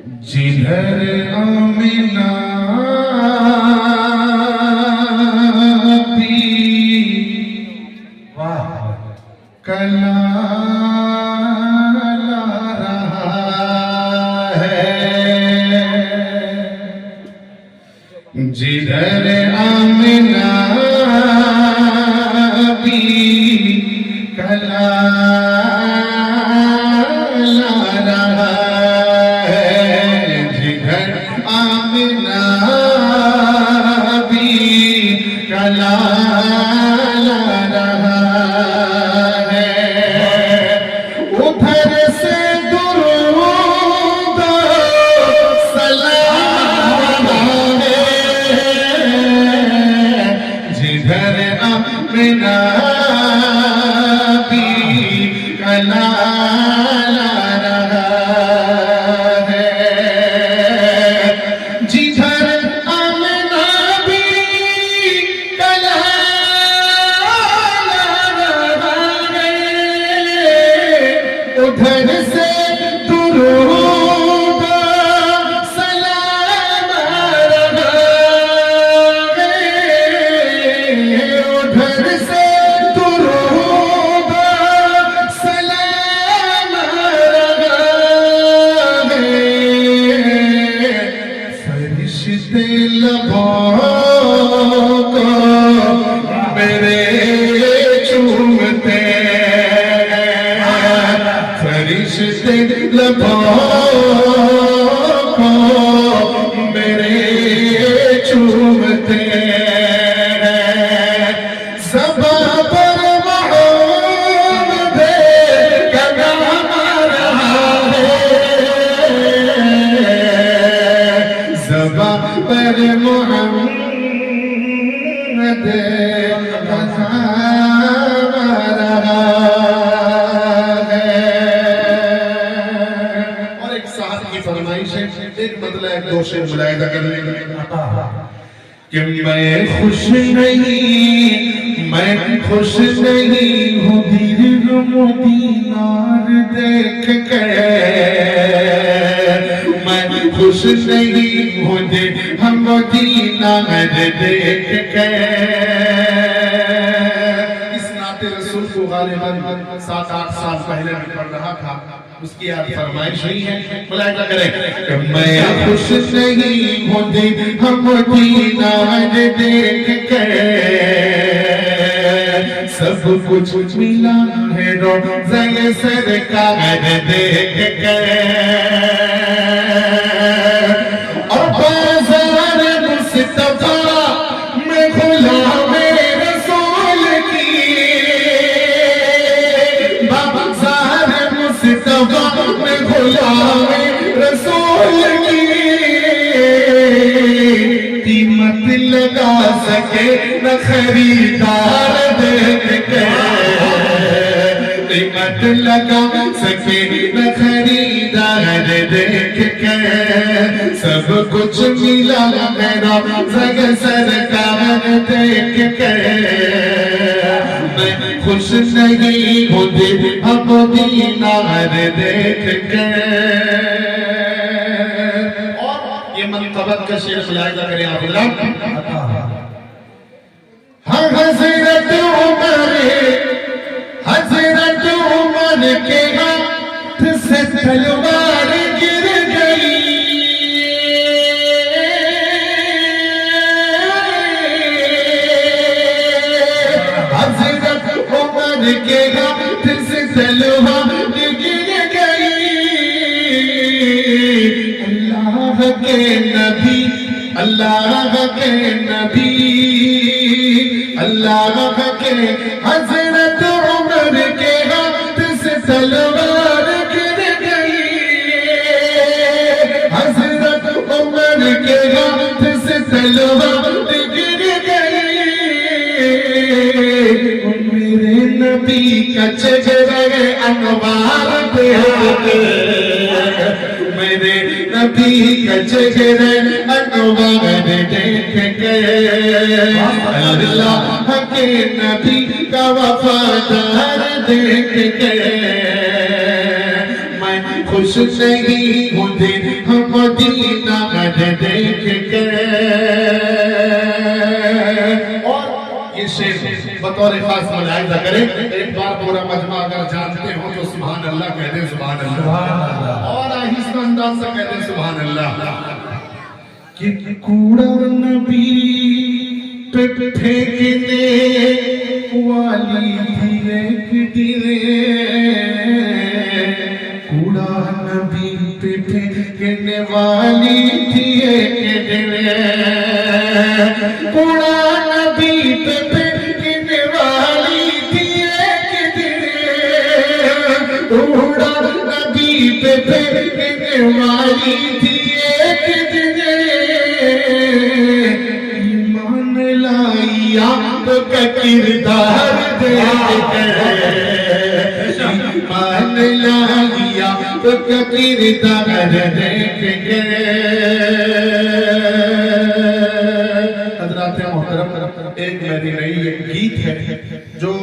जिधर आमिना भी कला ला रहा है, जिधर आमिना भी कला ला रहा है, जिधर आमिना भी कला ला रहा है, उधर से दुरूद सलाम है, जिधर आमिना भी कला ला रहा है, जिधर आमिना भी कला ला रहा है, उधर से दुरूद सलाम आ रहा है, उधर से दुरूद सलाम आ रहा है, फरिश्ते लबों को मेरे चूमते हैं, फरिश्ते लबों को मेरे चूमते हैं, ज़बां पर मोहम्मद का नाम आ रहा है, ज़बां पर मोहम्मद का नाम आ रहा है। और एक साथ की फरमाइश है, एक मतलब एक दो शेर मुलाहिजा कर लेंगे कि मैं खुश नहीं हूँ दीर मदीनार देख के, मैं खुश नहीं हूँ हम मदीनार देख के। इस नाते रसूल को गालिबन 7-8 साल पहले मैं पढ़ रहा था, उसकी याद फरमाइश हुई है, मुलाहिजा करें कि मैं खुश नहीं हूँ हम मदीनार देख के, सब कुछ मिला है रोज़े सरकार देख के, और बाज़ार मुस्तफा में गुलाम रसूल की, बाज़ार मुस्तफा में गुलाम रसूल की, कीमत लगा सके न खरीदार देख के, कीमत लगा सके न खरीदार देख के, सब कुछ मिला मेरा जग सरकार देख के, मैं खुश नहीं हूँ हम मदीनार देख के। और ये मनक़बत का शेर मुलाहिजा करें आप लोग, हज़रत उमर के हाथ से तलवार गिर गई, हज़रत उमर के हाथ से तलवार गिर गई, अल्लाह के नबी अल्लाह के नबी अल्लाह के हज़रत उमर के हाथ से तलवार गिर गई, हज़रत उमर के हाथ से तलवार गिर गई, मेरे नबी का चेहरा अनवार देख के, मेरे नबी का चेहरा अनवार देख के, अल्लाह के नबी का वफादार देख के, मैं خوش نہیں ہوں دل ہم مدینہ دیکھ کے. اور یہ شیخ بطور خاص ملاحظہ کریں، ایک بار پورا مجمع اگر جانتے ہو تو سبحان اللہ کہہ دیں، سبحان اللہ، اور آہستہ انداز سے کہہ دیں سبحان اللہ. کہ کوڑا نبی پہ پھینکنے والی تھی ایک دن، کوڑا نبی پہ پھینکنے والی تھی ایک دن، کوڑا نبی پہ پھینکنے والی تھی ایک دن، کوڑا نبی پہ پھینکنے والی تھی ایک دن. ایمان لائی آپ کا کردار دیکھ کر، ایمان لائی آپ کا کردار دیکھ کر. حضرات محترم، ایک میری نئی ایک گیت ہے جو